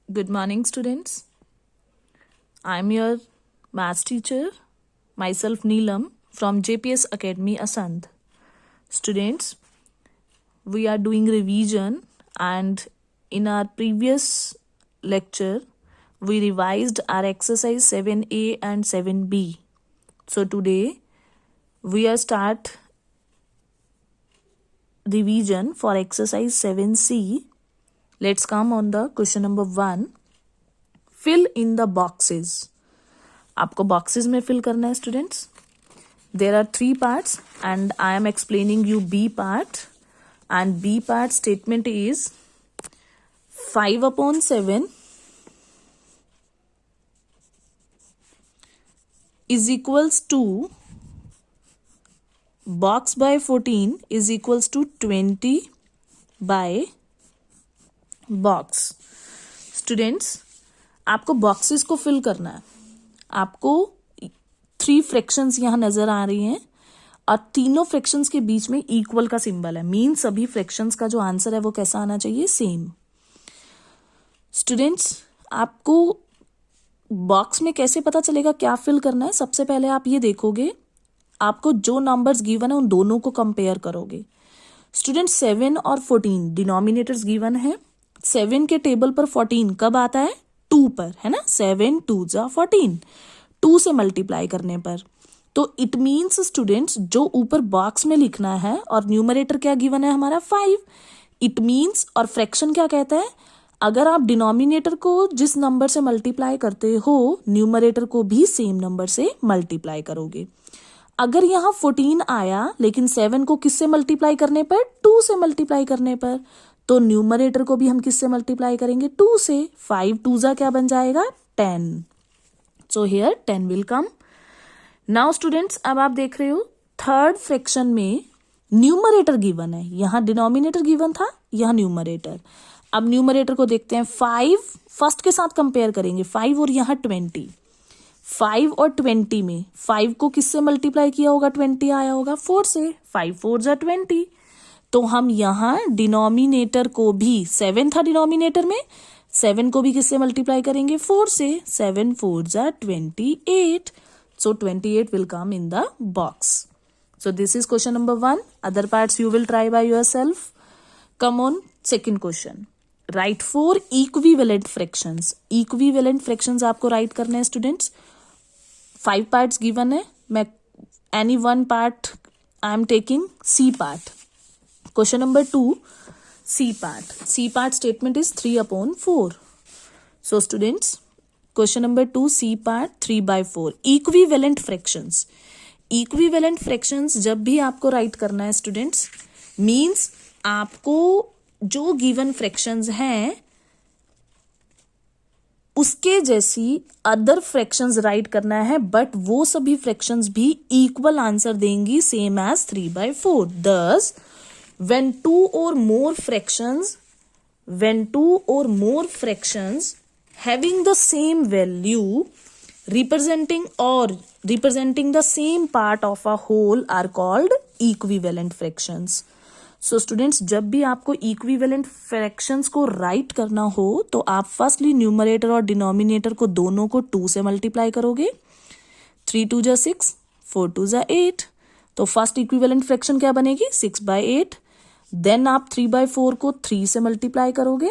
Good morning, students. I'm your maths teacher, myself Neelam from JPS Academy, Asand. Students, we are doing revision, and in our previous lecture, we revised our exercise 7A and 7B. So today, we are start revision for exercise 7C. Let's come on the question number 1. Fill in the boxes. आपको boxes में fill करना है students. There are 3 parts and I am explaining you B part. And B part statement is 5/7 is equals to box by 14 is equals to 20 by box. Students, आपको boxes को fill करना है. आपको 3 fractions यहां नजर आ रही हैं और तीनों फ्रैक्शंस के बीच में इक्वल का सिंबल है. मीन सभी फ्रैक्शंस का जो आंसर है वो कैसा आना चाहिए? सेम. स्टूडेंट्स, आपको बॉक्स में कैसे पता चलेगा क्या फिल करना है? सबसे पहले आप ये देखोगे, आपको जो नंबर्स गिवन है उन दोनों को कंपेयर करोगे. स्टूडेंट्स, 7 और 14 डिनोमिनेटर्स गिवन है. 7 के टेबल पर 14 कब आता है? 2 पर, है ना. 7 2 जा 14, 2 से मल्टीप्लाई करने पर. तो इट मीन्स स्टूडेंट्स, जो ऊपर बॉक्स में लिखना है और न्यूमरेटर क्या गिवन है हमारा? 5. इट मीन्स, और फ्रैक्शन क्या कहता है? अगर आप डिनोमिनेटर को जिस नंबर से मल्टीप्लाई करते हो, न्यूमरेटर को भी सेम नंबर से मल्टीप्लाई करोगे. अगर यहाँ 14 आया लेकिन 7 को किससे मल्टीप्लाई करने पर? 2 से मल्टीप्लाई करने पर. तो न्यूमरेटर को भी हम किससे मल्टीप्लाई करेंगे? 2 से. 5 2 जा क्या बन जाएगा? 10. So here 10 will come. Now students, अब आप देख रहे हो थर्ड फ्रैक्शन में न्यूमरेटर गिवन है. यहाँ डिनोमिनेटर गिवन था, यहाँ न्यूमरेटर. अब न्यूमरेटर को देखते हैं. 5 फर्स्ट के साथ कंपेयर करेंगे. 5 और यहाँ 20. 5 और 20 में 5 को किससे मल्टीप्लाई किया होगा? 20 आया होगा 4 से. 5 4 जा 20. तो हम यहाँ डिनोमिनेटर को भी, 7 था डिनोमिनेटर में, 7 को भी किससे मल्टीप्लाई करेंगे? 4 से. 7 4 जा 28. So 28 will come in the box. So this is question number 1. Other parts you will try by yourself. Come on, second question. Write 4 equivalent fractions. Equivalent fractions आपको write करने हैं students. 5 parts given है. मैं any one part I am taking. C part. Question number 2, C part. C part statement is 3/4. So students, question number 2, C part 3/4. Equivalent fractions. Equivalent fractions जब भी आपको right करना है students, means आपको जो given fractions हैं उसके जैसी अदर फ्रैक्शंस राइट करना है, बट वो सभी फ्रैक्शंस भी इक्वल आंसर देंगी, same as 3/4. Thus, when two or more fractions having the same value representing the same part of a whole are called equivalent fractions. So students, जब भी आपको equivalent fractions को write करना हो तो आप फर्स्टली न्यूमरेटर और डिनोमिनेटर को दोनों को 2 से मल्टीप्लाई करोगे. 3 2 जा 6, 4 2 जा 8. तो फर्स्ट इक्विवेलेंट फ्रैक्शन क्या बनेगी? 6/8. देन आप 3/4 को 3 से मल्टीप्लाई करोगे.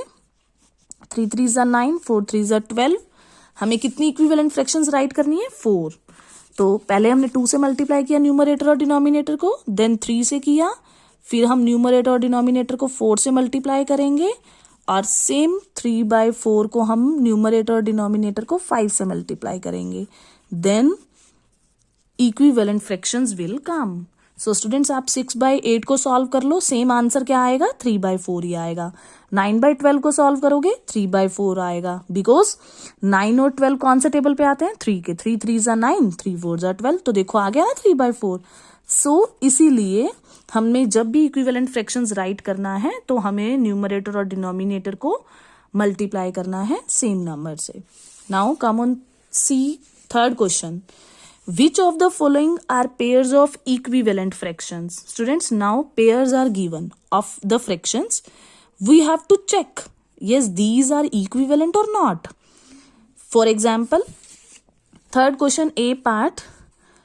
3 3 जा 9, 4 3 जा 12. हमें कितनी इक्विवेलेंट फ्रैक्शंस राइट करनी है? 4. तो पहले हमने 2 से मल्टीप्लाई किया न्यूमरेटर और डिनोमिनेटर को, देन 3 से किया, फिर हम न्यूमरेटर और डिनोमिनेटर को 4 से मल्टीप्लाई करेंगे, और सेम 3/4 को हम न्यूमरेटर और डिनोमिनेटर को 5 से मल्टीप्लाई करेंगे. Then equivalent fractions will come. So students, आप 6/8 को सॉल्व कर लो, सेम आंसर क्या आएगा? 3/4 ही आएगा. 9/12 को सॉल्व करोगे 3/4 आएगा, बिकॉज 9 और 12 कौन से टेबल पे आते हैं? 3 के. 3 3 जा 9, 3 4 जा 12. तो देखो आ गया ना 3/4. सो इसीलिए हमें जब भी इक्विवेलेंट फ्रैक्शंस राइट करना है तो हमें न्यूमरेटर और डिनोमिनेटर को मल्टीप्लाई करना है सेम नंबर से. Now come on see third question. Which of the following are pairs of equivalent fractions? Students, now pairs are given of the fractions. We have to check Yes, these are equivalent or not. For example, third question A part,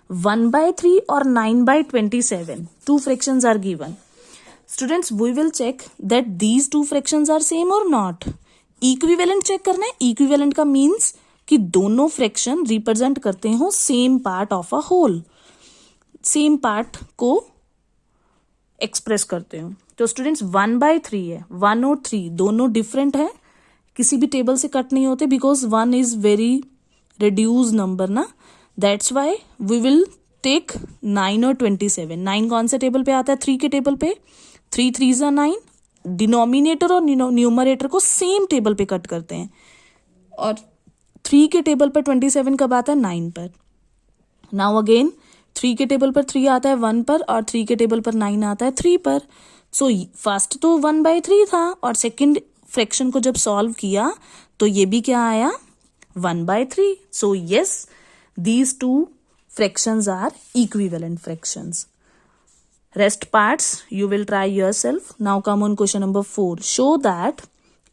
1/3 or 9/27. Two fractions are given. Students, we will check that these two fractions are same or not. Equivalent check करना है. Equivalent का means कि दोनों fraction represent करते हो same part of a whole, same part को express करते हो. तो स्टूडेंट्स 1/3 है, 1 और 3 दोनों डिफरेंट है, किसी भी टेबल से कट नहीं होते because 1 is very reduce number ना. That's why we will take 9 और 27. 9 कौन से टेबल पे आता है? 3 के टेबल पे. 3 3 9. डिनोमिनेटर और न्यूमरेटर को सेम टेबल पे कट करते हैं. और 3 के टेबल पर 27 कब आता है? 9 पर. नाउ अगेन 3 के टेबल पर 3 आता है 1 पर, और 3 के टेबल पर 9 आता है 3 पर. सो फर्स्ट तो 1/3 था, और सेकंड फ्रैक्शन को जब सॉल्व किया तो ये भी क्या आया? 1/3. So yes, these two fractions are equivalent fractions. Rest parts you will try yourself. Now come on question number 4. Show that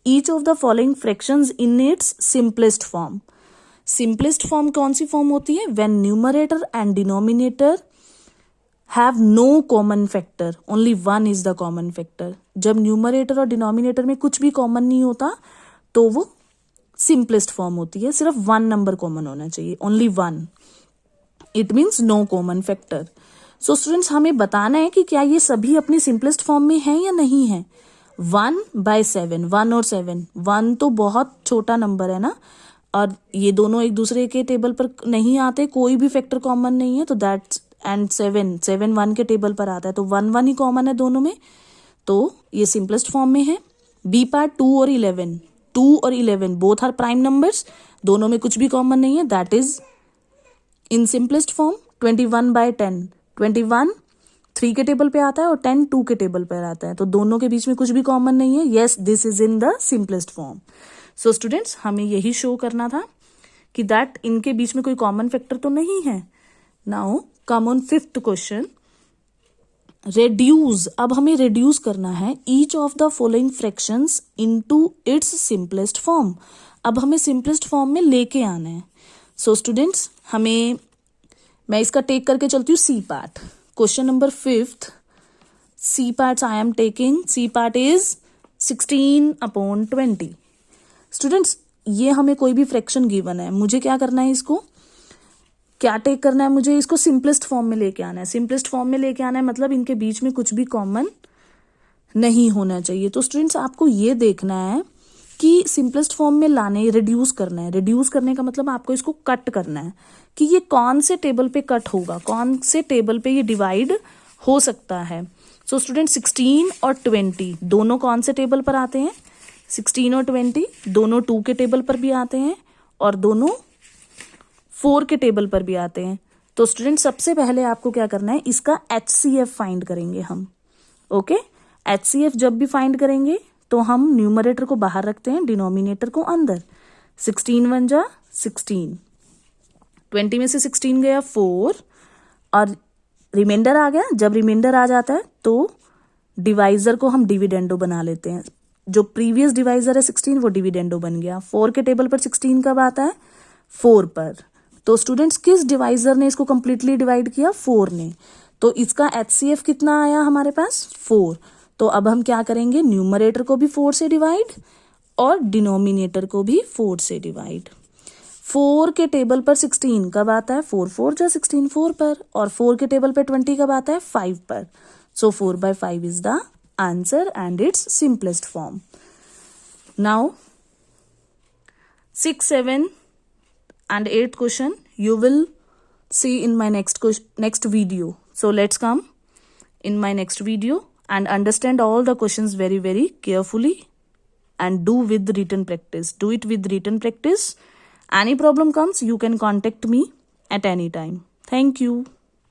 each of the following fractions in its simplest form. Simplest form कौन सी form होती है? When numerator and denominator have no common factor, only one is the common factor. जब numerator और denominator में कुछ भी common नहीं होता तो वो simplest form होती है. सिर्फ one number common होना चाहिए, only one. It means no common factor. So students, हमें बताना है कि क्या ये सभी अपनी सिंपलेस्ट फॉर्म में है या नहीं है. 1/7, 1 और 7. 1 तो बहुत छोटा नंबर है ना, और ये दोनों एक दूसरे के टेबल पर नहीं आते, कोई भी फैक्टर कॉमन नहीं है. तो दैट्स एंड 7 1 के टेबल पर आता है, तो 1 1 ही कॉमन है दोनों में, तो ये सिंपलेस्ट फॉर्म में है. बी पार्ट 2 और 11. 2 और 11 बोथ आर प्राइम नंबर्स, दोनों में कुछ भी कॉमन नहीं है, that is in simplest form. 21/10. 21 3 के टेबल पे आता है और 10 2 के टेबल पर आता है, तो दोनों के बीच में कुछ भी कॉमन नहीं है. Yes, this is in the simplest form. So students, हमें यही शो करना था कि दैट इनके बीच में कोई कॉमन फैक्टर तो नहीं है. Now come on fifth question. Reduce. अब हमें रेड्यूस करना है each of the following fractions into its simplest form. अब हमें सिंपलेस्ट फॉर्म में लेके आना है. सो स्टूडेंट्स, मैं इसका टेक करके चलती हूँ C part. Question number 5th, C part I am taking. C part is 16/20. Students, ये हमें कोई भी फ्रैक्शन गिवन है, मुझे क्या करना है, इसको क्या टेक करना है, मुझे इसको सिंपलेस्ट फॉर्म में लेके आना है. सिंपलेस्ट फॉर्म में लेके आना है मतलब इनके बीच में कुछ भी कॉमन नहीं होना चाहिए. तो स्टूडेंट्स, आपको ये देखना है कि सिंपलेस्ट फॉर्म में लाने, रिड्यूस करना है. रिड्यूस करने का मतलब आपको इसको कट करना है कि ये कौन से टेबल पे कट होगा, कौन से टेबल पे ये डिवाइड हो सकता है. सो स्टूडेंट, 16 और 20 दोनों कौन से टेबल पर आते हैं? 16 और 20 दोनों 2 के टेबल पर भी आते हैं और दोनों 4 के टेबल पर भी आते हैं. तो स्टूडेंट, सबसे पहले आपको क्या करना है, इसका HCF फाइंड करेंगे हम. ओके, HCF जब भी फाइंड करेंगे तो हम न्यूमरेटर को बाहर रखते हैं, डिनोमिनेटर को अंदर. 16 1 जा 16, 20 में से 16 गया 4 और रिमाइंडर आ गया. जब रिमाइंडर आ जाता है तो डिवाइजर को हम डिविडेंडो बना लेते हैं. जो प्रीवियस डिवाइजर है 16, वो डिविडेंडो बन गया. 4 के टेबल पर 16 कब आता है? 4 पर. तो स्टूडेंट्स, किस डिवाइजर ने इसको कंप्लीटली डिवाइड किया? 4 ने. तो इसका HCF कितना आया हमारे पास? 4. तो अब हम क्या करेंगे, न्यूमरेटर को भी 4 से डिवाइड और डिनोमिनेटर को भी 4 से डिवाइड. 4 के टेबल पर 16 कब आता है? 4 4 जा 16 4 पर. और 4 के टेबल पर 20 कब आता है? 5 पर. सो 4/5 is the answer and it's simplest form. Now 6, 7 and 8th question you will see in my next video. So let's come in my next video and understand all the questions very very carefully and do with written practice. Do it with written practice. Any problem comes, you can contact me at any time. Thank you.